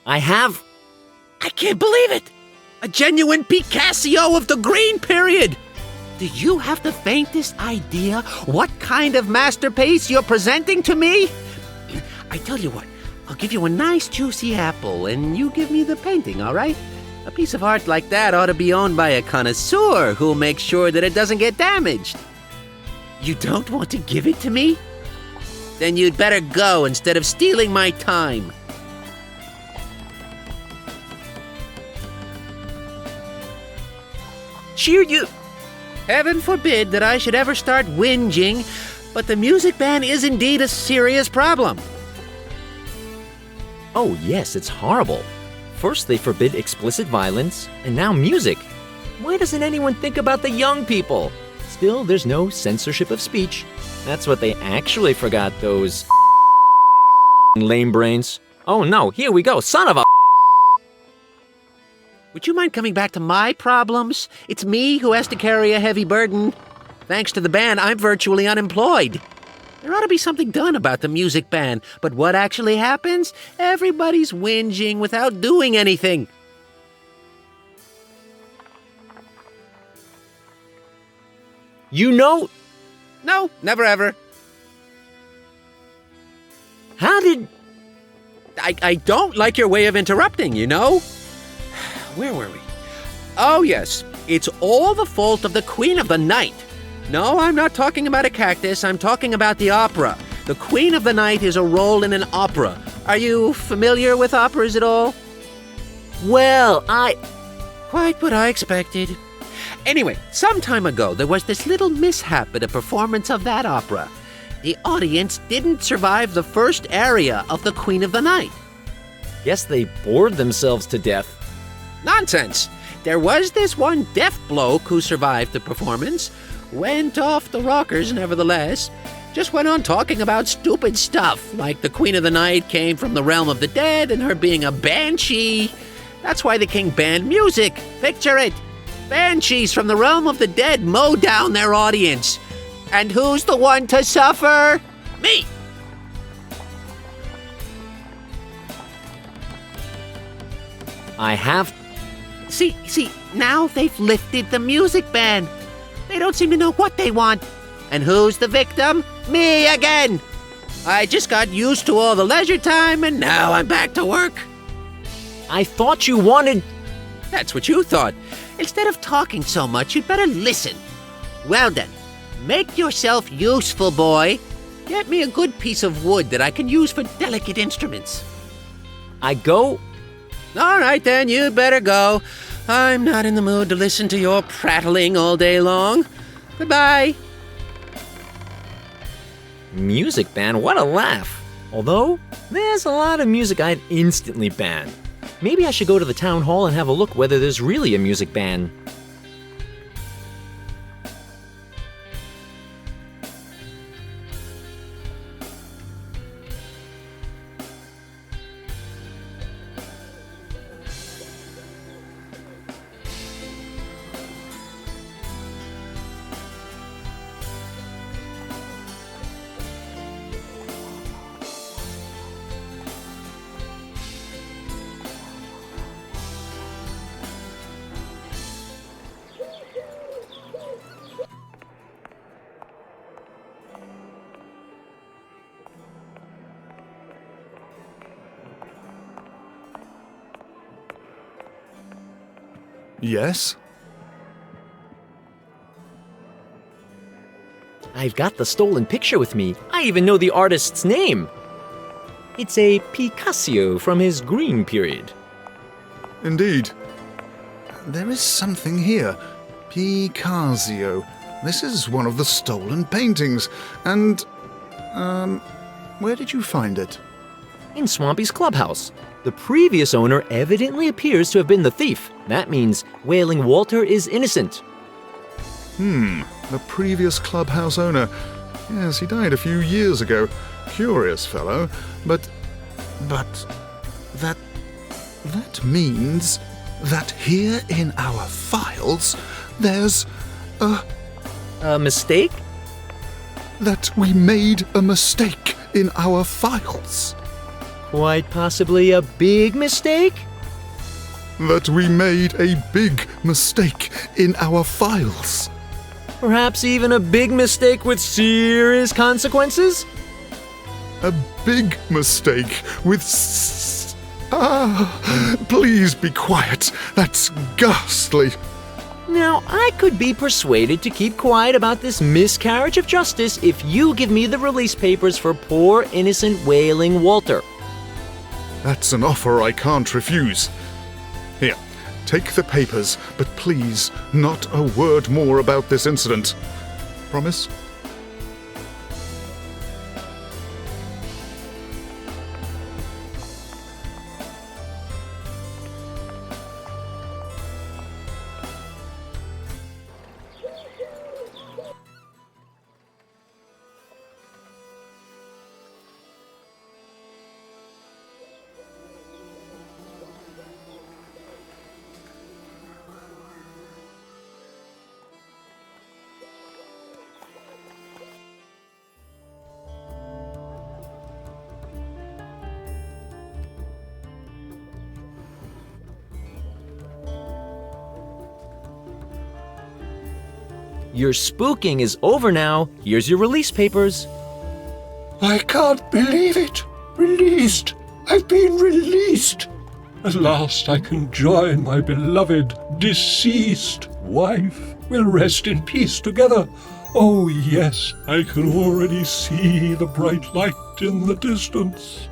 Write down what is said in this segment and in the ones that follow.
I have... I can't believe it! A genuine Picasso of the Green Period! Do you have the faintest idea what kind of masterpiece you're presenting to me? I tell you what, I'll give you a nice juicy apple and you give me the painting, all right? A piece of art like that ought to be owned by a connoisseur who'll make sure that it doesn't get damaged. You don't want to give it to me? Then you'd better go instead of stealing my time. Cheer you... Heaven forbid that I should ever start whinging, but the music ban is indeed a serious problem. Oh yes, it's horrible. First they forbid explicit violence, and now music. Why doesn't anyone think about the young people? Still, there's no censorship of speech. That's what they actually forgot, those lame brains. Oh no, here we go, son of a... Would you mind coming back to my problems? It's me who has to carry a heavy burden. Thanks to the ban, I'm virtually unemployed. There ought to be something done about the music ban, but what actually happens? Everybody's whinging without doing anything. You know... No, never ever. How did... I don't like your way of interrupting, you know? Where were we? Oh, yes. It's all the fault of the Queen of the Night. No, I'm not talking about a cactus. I'm talking about the opera. The Queen of the Night is a role in an opera. Are you familiar with operas at all? Well, Quite what I expected. Anyway, some time ago, there was this little mishap at a performance of that opera. The audience didn't survive the first aria of the Queen of the Night. Guess they bored themselves to death. Nonsense! There was this one deaf bloke who survived the performance. Went off the rockers, nevertheless. Just went on talking about stupid stuff, like the Queen of the Night came from the realm of the dead and her being a banshee. That's why the king banned music. Picture it. Banshees from the realm of the dead mow down their audience. And who's the one to suffer? Me! I have... See, now they've lifted the music ban. They don't seem to know what they want. And who's the victim? Me again! I just got used to all the leisure time and now I'm back to work. I thought you wanted... That's what you thought. Instead of talking so much, you'd better listen. Well then, make yourself useful, boy. Get me a good piece of wood that I can use for delicate instruments. I go... All right then, you'd better go. I'm not in the mood to listen to your prattling all day long. Goodbye. Music ban? What a laugh. Although, there's a lot of music I'd instantly ban. Maybe I should go to the town hall and have a look whether there's really a music ban. Yes? I've got the stolen picture with me. I even know the artist's name. It's a Picasso from his Green Period. Indeed. There is something here. Picasso. This is one of the stolen paintings. And, where did you find it? In Swampy's clubhouse. The previous owner evidently appears to have been the thief. That means Wailing Walter is innocent. The previous clubhouse owner. Yes, he died a few years ago. Curious fellow. But that means that here in our files, there's A mistake? that we made a mistake in our files. Quite possibly a big mistake? That we made a big mistake in our files. Perhaps even a big mistake with serious consequences? A big mistake with please be quiet. That's ghastly. Now, I could be persuaded to keep quiet about this miscarriage of justice if you give me the release papers for poor, innocent, wailing Walter. That's an offer I can't refuse. Here, take the papers, but please, not a word more about this incident. Promise? Your spooking is over now. Here's your release papers. I can't believe it! Released! I've been released! At last I can join my beloved, deceased wife. We'll rest in peace together. Oh yes, I can already see the bright light in the distance.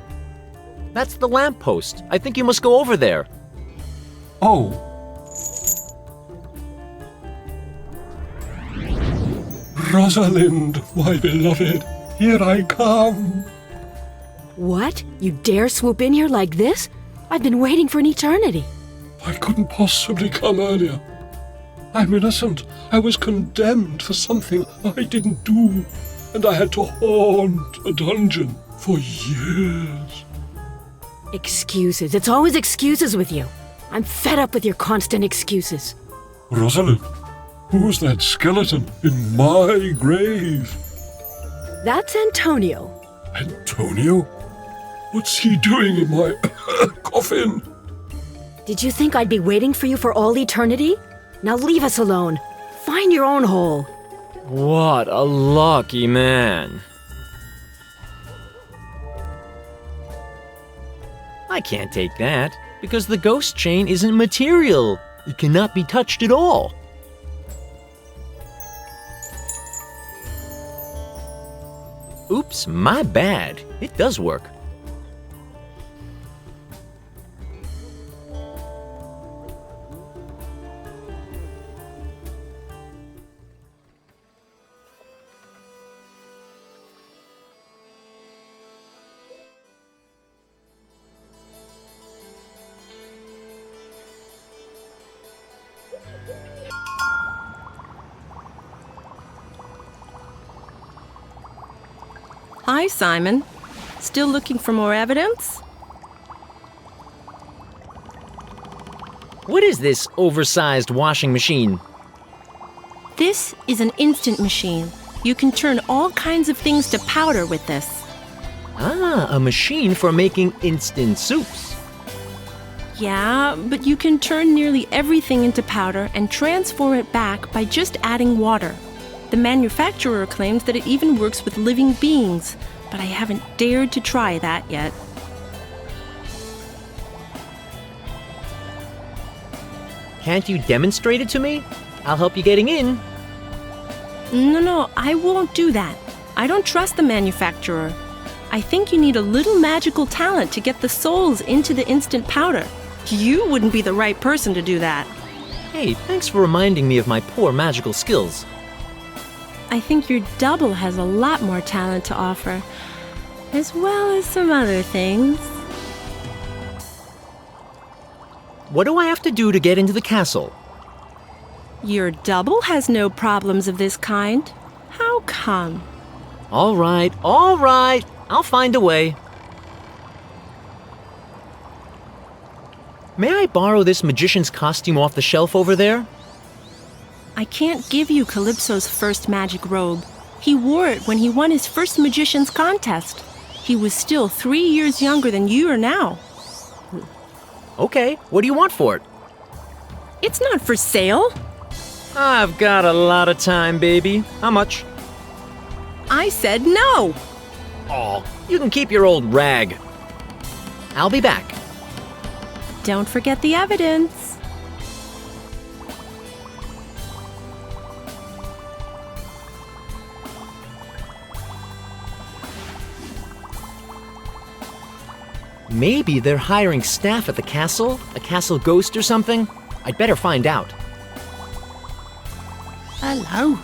That's the lamppost. I think you must go over there. Oh. Rosalind, my beloved, here I come. What? You dare swoop in here like this? I've been waiting for an eternity. I couldn't possibly come earlier. I'm innocent. I was condemned for something I didn't do, and I had to haunt a dungeon for years. Excuses. It's always excuses with you. I'm fed up with your constant excuses. Rosalind, who's that skeleton in my grave? That's Antonio. Antonio? What's he doing in my coffin? Did you think I'd be waiting for you for all eternity? Now leave us alone. Find your own hole. What a lucky man. I can't take that, because the ghost chain isn't material. It cannot be touched at all. Oops, my bad. It does work. Hi, Simon. Still looking for more evidence? What is this oversized washing machine? This is an instant machine. You can turn all kinds of things to powder with this. Ah, a machine for making instant soups. Yeah, but you can turn nearly everything into powder and transform it back by just adding water. The manufacturer claims that it even works with living beings, but I haven't dared to try that yet. Can't you demonstrate it to me? I'll help you getting in. No, I won't do that. I don't trust the manufacturer. I think you need a little magical talent to get the souls into the instant powder. You wouldn't be the right person to do that. Hey, thanks for reminding me of my poor magical skills. I think your double has a lot more talent to offer, as well as some other things. What do I have to do to get into the castle? Your double has no problems of this kind. How come? All right. I'll find a way. May I borrow this magician's costume off the shelf over there? I can't give you Calypso's first magic robe. He wore it when he won his first magician's contest. He was still 3 years younger than you are now. Okay, what do you want for it? It's not for sale. I've got a lot of time, baby. How much? I said no. Oh, you can keep your old rag. I'll be back. Don't forget the evidence. Maybe they're hiring staff at the castle? A castle ghost or something? I'd better find out. Hello?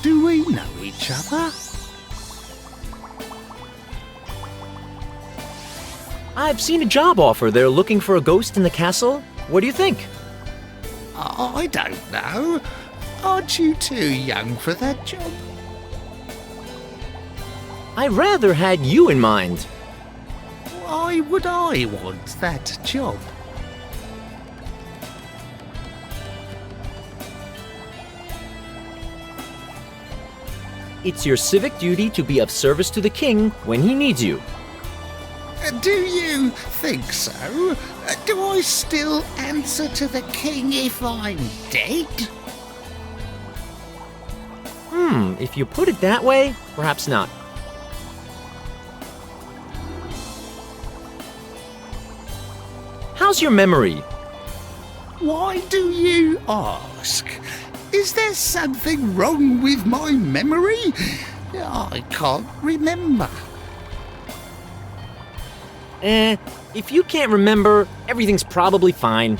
Do we know each other? I've seen a job offer. They're looking for a ghost in the castle. What do you think? I don't know. Aren't you too young for that job? I rather had you in mind. Why would I want that job? It's your civic duty to be of service to the king when he needs you. Do you think so? Do I still answer to the king if I'm dead? If you put it that way, perhaps not. How's your memory? Why do you ask? Is there something wrong with my memory? I can't remember. If you can't remember, everything's probably fine.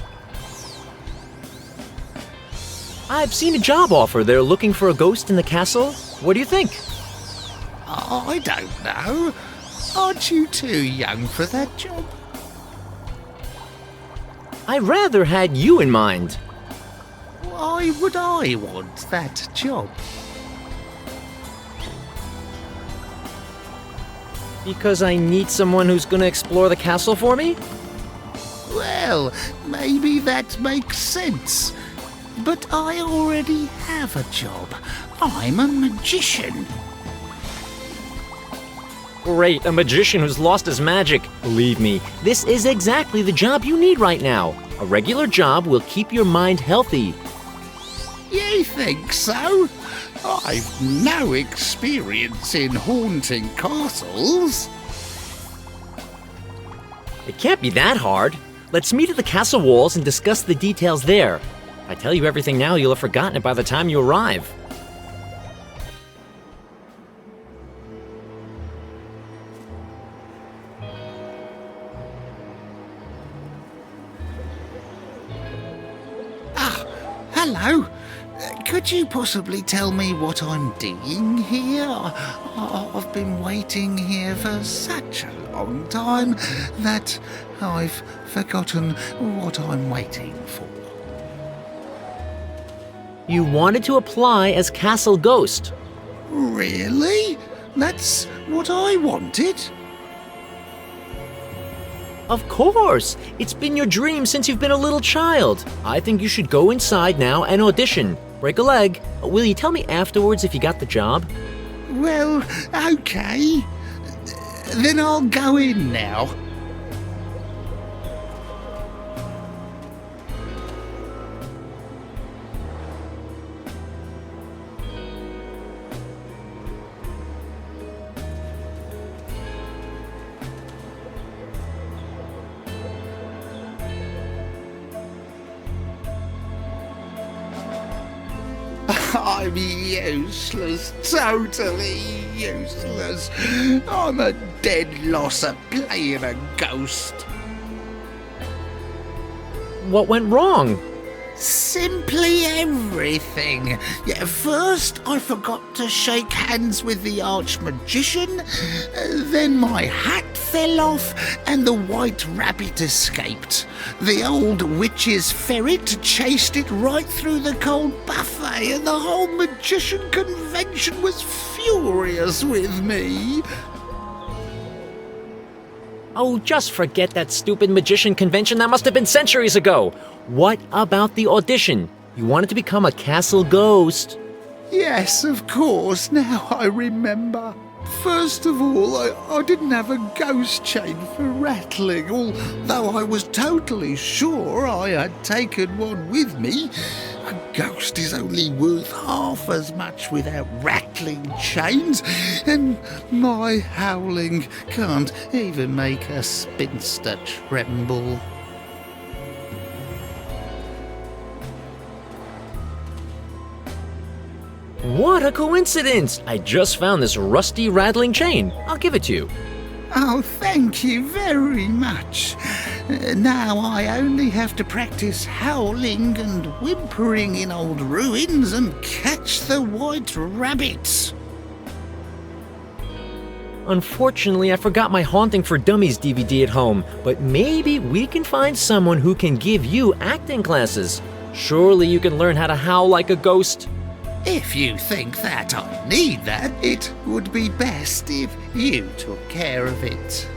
I've seen a job offer. They're looking for a ghost in the castle. What do you think? I don't know. Aren't you too young for that job? I rather had you in mind. Why would I want that job? Because I need someone who's gonna explore the castle for me? Well, maybe that makes sense. But I already have a job. I'm a magician. Great, a magician who's lost his magic. Believe me, this is exactly the job you need right now. A regular job will keep your mind healthy. You think so? I've no experience in haunting castles. It can't be that hard. Let's meet at the castle walls and discuss the details there. If I tell you everything now, you'll have forgotten it by the time you arrive. Hello. Could you possibly tell me what I'm doing here? I've been waiting here for such a long time that I've forgotten what I'm waiting for. You wanted to apply as Castle Ghost. Really? That's what I wanted? Of course! It's been your dream since you've been a little child. I think you should go inside now and audition. Break a leg. Will you tell me afterwards if you got the job? Well, okay. Then I'll go in now. I'm useless, totally useless. I'm a dead loss at playing a ghost. What went wrong? Simply everything. Yeah, first, I forgot to shake hands with the archmagician. Then my hat fell off and the white rabbit escaped. The old witch's ferret chased it right through the cold buffet, and the whole magician convention was furious with me. Oh, just forget that stupid magician convention. That must have been centuries ago. What about the audition? You wanted to become a castle ghost. Yes, of course, now I remember. First of all, I didn't have a ghost chain for rattling, although I was totally sure I had taken one with me. A ghost is only worth half as much without rattling chains, and my howling can't even make a spinster tremble. What a coincidence! I just found this rusty rattling chain. I'll give it to you. Oh, thank you very much. Now I only have to practice howling and whimpering in old ruins and catch the white rabbits. Unfortunately, I forgot my Haunting for Dummies DVD at home, but maybe we can find someone who can give you acting classes. Surely you can learn how to howl like a ghost. If you think that I need that, it would be best if you took care of it.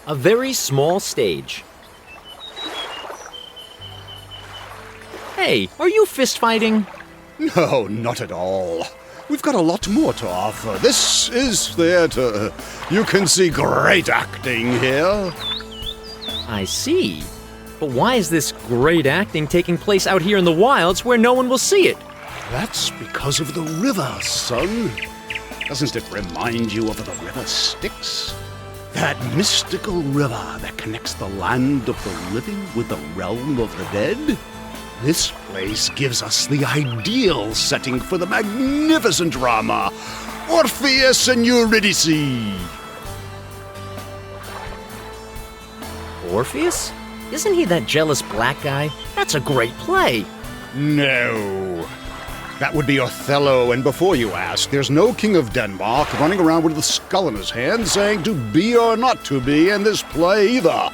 A very small stage. Hey, are you fist fighting? No, not at all. We've got a lot more to offer. This is theater. You can see great acting here. I see. But why is this great acting taking place out here in the wilds where no one will see it? That's because of the river, son. Doesn't it remind you of the river Styx? That mystical river that connects the land of the living with the realm of the dead? This place gives us the ideal setting for the magnificent drama, Orpheus and Eurydice. Orpheus? Isn't he that jealous black guy? That's a great play. No. That would be Othello, and before you ask, there's no king of Denmark running around with a skull in his hand saying to be or not to be in this play either.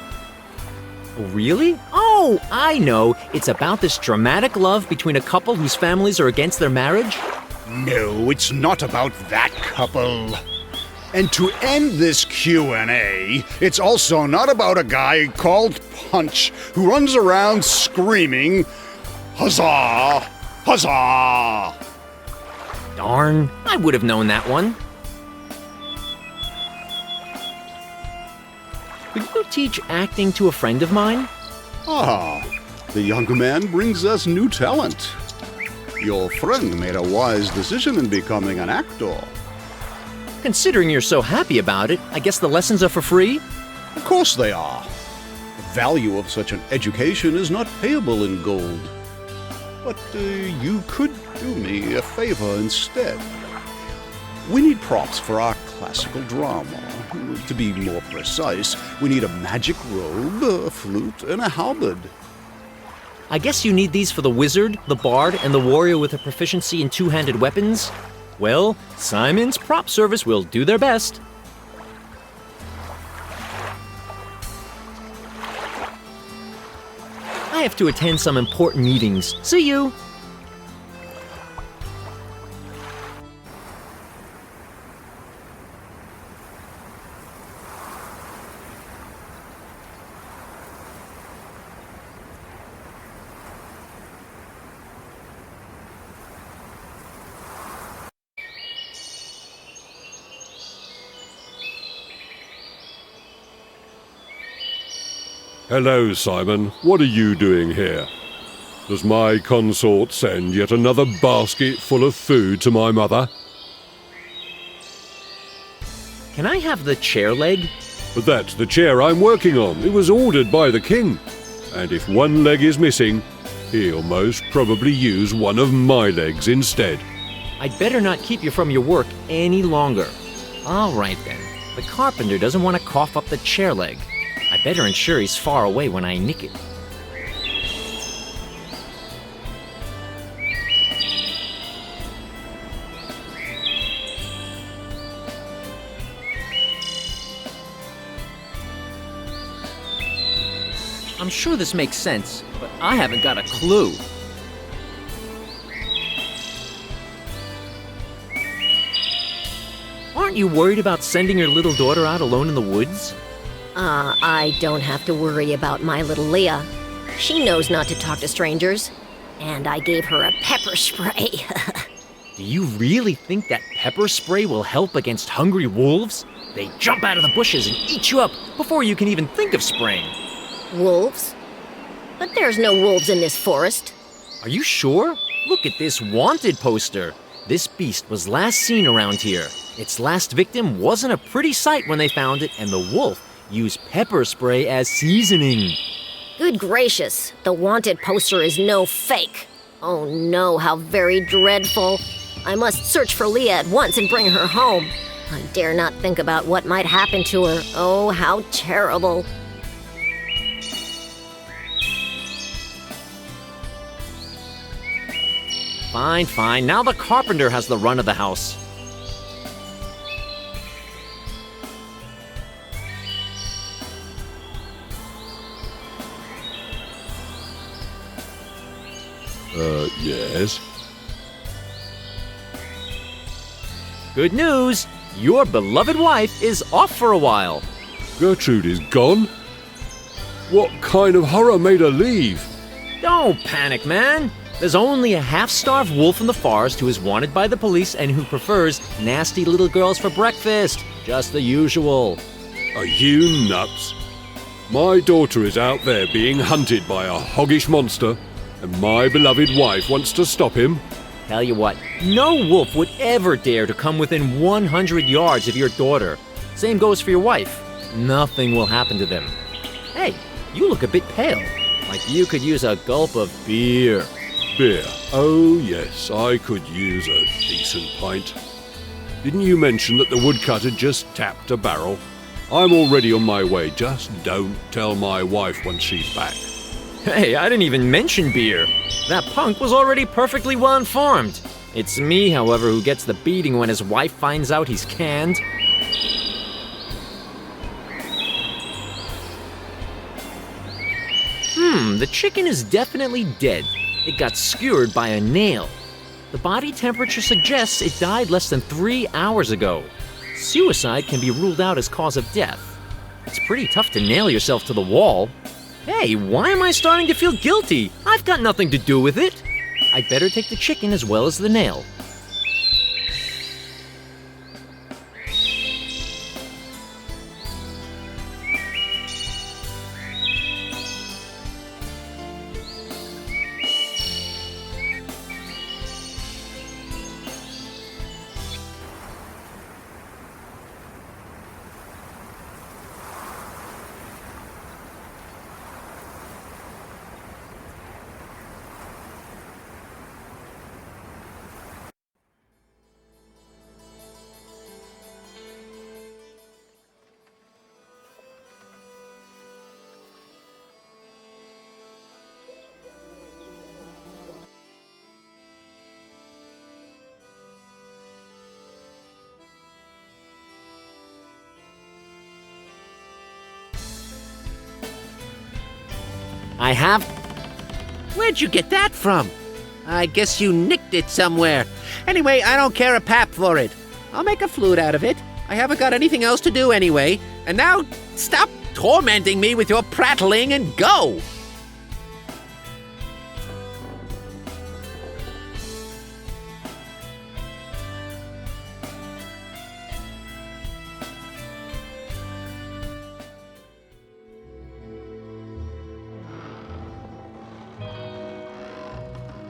Really? Oh, I know. It's about this dramatic love between a couple whose families are against their marriage? No, it's not about that couple. And to end this Q&A, it's also not about a guy called Punch who runs around screaming, "Huzzah! Huzzah!" Darn, I would have known that one. Could you teach acting to a friend of mine? Ah, the young man brings us new talent. Your friend made a wise decision in becoming an actor. Considering you're so happy about it, I guess the lessons are for free? Of course they are. The value of such an education is not payable in gold. But you could do me a favor instead. We need props for our classical drama. To be more precise, we need a magic robe, a flute, and a halberd. I guess you need these for the wizard, the bard, and the warrior with a proficiency in two-handed weapons? Well, Simon's prop service will do their best. I have to attend some important meetings. See you! Hello, Simon. What are you doing here? Does my consort send yet another basket full of food to my mother? Can I have the chair leg? But that's the chair I'm working on. It was ordered by the king. And if one leg is missing, he'll most probably use one of my legs instead. I'd better not keep you from your work any longer. All right then. The carpenter doesn't want to cough up the chair leg. I better ensure he's far away when I nick it. I'm sure this makes sense, but I haven't got a clue. Aren't you worried about sending your little daughter out alone in the woods? I don't have to worry about my little Leah. She knows not to talk to strangers. And I gave her a pepper spray. Do you really think that pepper spray will help against hungry wolves? They jump out of the bushes and eat you up before you can even think of spraying. Wolves? But there's no wolves in this forest. Are you sure? Look at this wanted poster. This beast was last seen around here. Its last victim wasn't a pretty sight when they found it, and the wolf used pepper spray as seasoning. Good gracious, the wanted poster is no fake. Oh no, how very dreadful. I must search for Leah at once and bring her home. I dare not think about what might happen to her. Oh, how terrible. Fine, fine. Now the carpenter has the run of the house. Yes? Good news! Your beloved wife is off for a while. Gertrude is gone? What kind of horror made her leave? Don't panic, man. There's only a half-starved wolf in the forest who is wanted by the police and who prefers nasty little girls for breakfast. Just the usual. Are you nuts? My daughter is out there being hunted by a hoggish monster, and my beloved wife wants to stop him. Tell you what, no wolf would ever dare to come within 100 yards of your daughter. Same goes for your wife. Nothing will happen to them. Hey, you look a bit pale. Like you could use a gulp of beer. Beer. Oh yes, I could use a decent pint. Didn't you mention that the woodcutter just tapped a barrel? I'm already on my way, just don't tell my wife once she's back. Hey, I didn't even mention beer. That punk was already perfectly well informed. It's me, however, who gets the beating when his wife finds out he's canned. The chicken is definitely dead. It got skewered by a nail. The body temperature suggests it died less than 3 hours ago. Suicide can be ruled out as cause of death. It's pretty tough to nail yourself to the wall. Hey, why am I starting to feel guilty? I've got nothing to do with it. I'd better take the chicken as well as the nail. I have... Where'd you get that from? I guess you nicked it somewhere. Anyway, I don't care a pap for it. I'll make a flute out of it. I haven't got anything else to do anyway. And now, stop tormenting me with your prattling and go!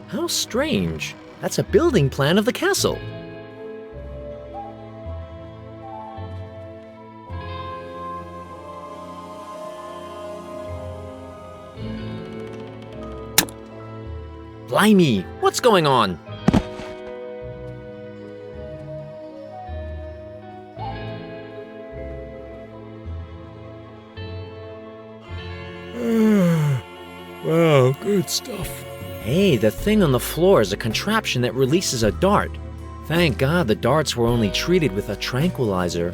How strange. That's a building plan of the castle. Blimey, what's going on? Wow, good stuff. Hey, the thing on the floor is a contraption that releases a dart. Thank God the darts were only treated with a tranquilizer.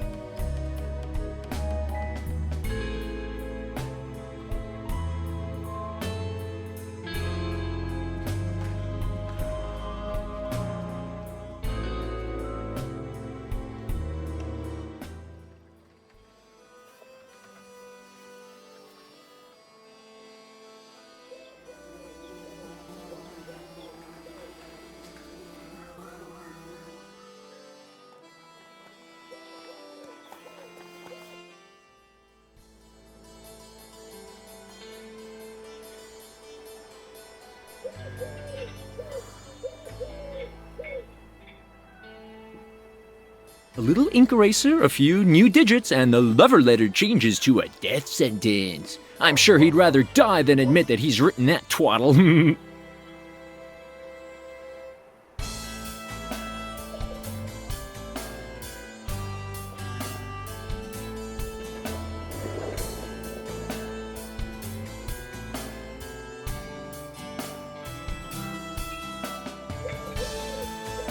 A little ink eraser, a few new digits, and the lover letter changes to a death sentence. I'm sure he'd rather die than admit that he's written that twaddle.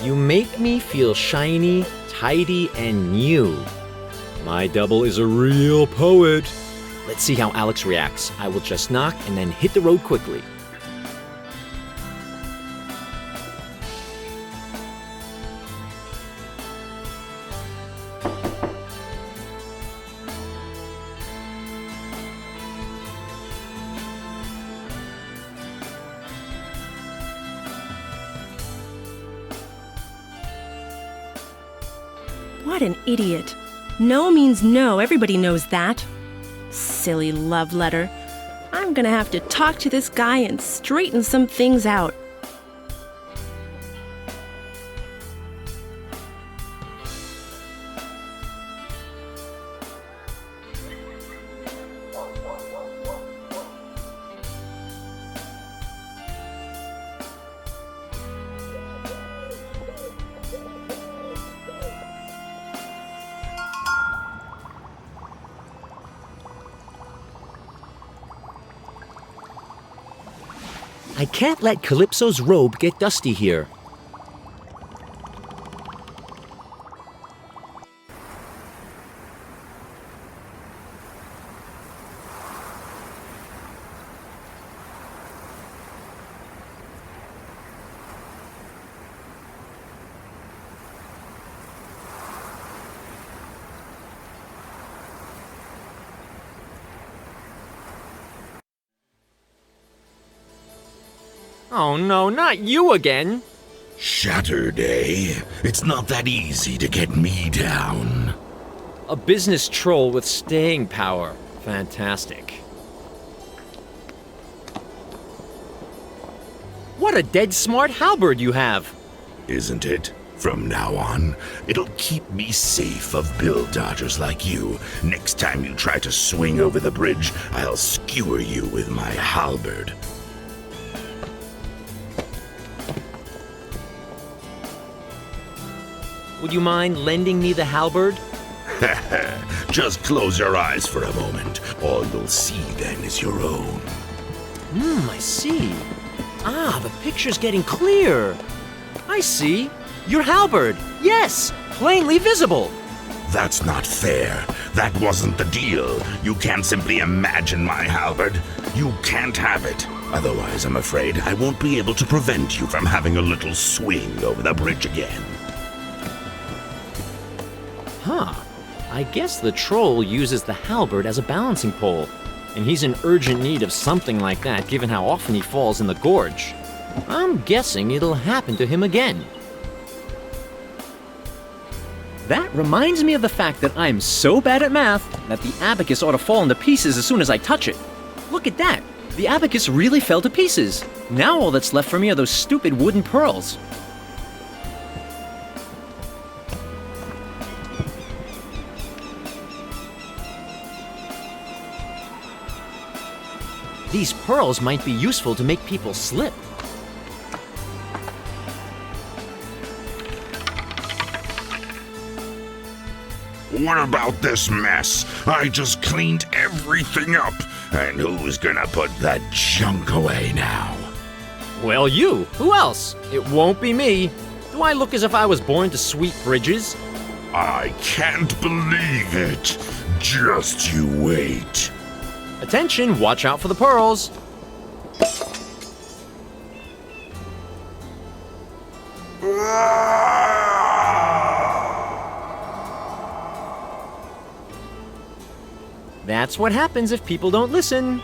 You make me feel shiny, tidy, and new. My double is a real poet. Let's see how Alex reacts. I will just knock and then hit the road quickly. What an idiot. No means no, everybody knows that. Silly love letter. I'm gonna have to talk to this guy and straighten some things out. I can't let Calypso's robe get dusty here. Oh no, not you again! Shattered, eh? It's not that easy to get me down. A business troll with staying power. Fantastic. What a dead smart halberd you have! Isn't it? From now on, it'll keep me safe of bill dodgers like you. Next time you try to swing over the bridge, I'll skewer you with my halberd. Would you mind lending me the halberd? Just close your eyes for a moment. All you'll see then is your own. I see. Ah, the picture's getting clear. I see. Your halberd. Yes, plainly visible. That's not fair. That wasn't the deal. You can't simply imagine my halberd. You can't have it. Otherwise, I'm afraid I won't be able to prevent you from having a little swing over the bridge again. Huh. I guess the troll uses the halberd as a balancing pole, and he's in urgent need of something like that given how often he falls in the gorge. I'm guessing it'll happen to him again. That reminds me of the fact that I'm so bad at math that the abacus ought to fall into pieces as soon as I touch it. Look at that! The abacus really fell to pieces. Now all that's left for me are those stupid wooden pearls. These pearls might be useful to make people slip. What about this mess? I just cleaned everything up. And who's gonna put that junk away now? Well, you. Who else? It won't be me. Do I look as if I was born to sweep bridges? I can't believe it. Just you wait. Attention, watch out for the pearls. That's what happens if people don't listen.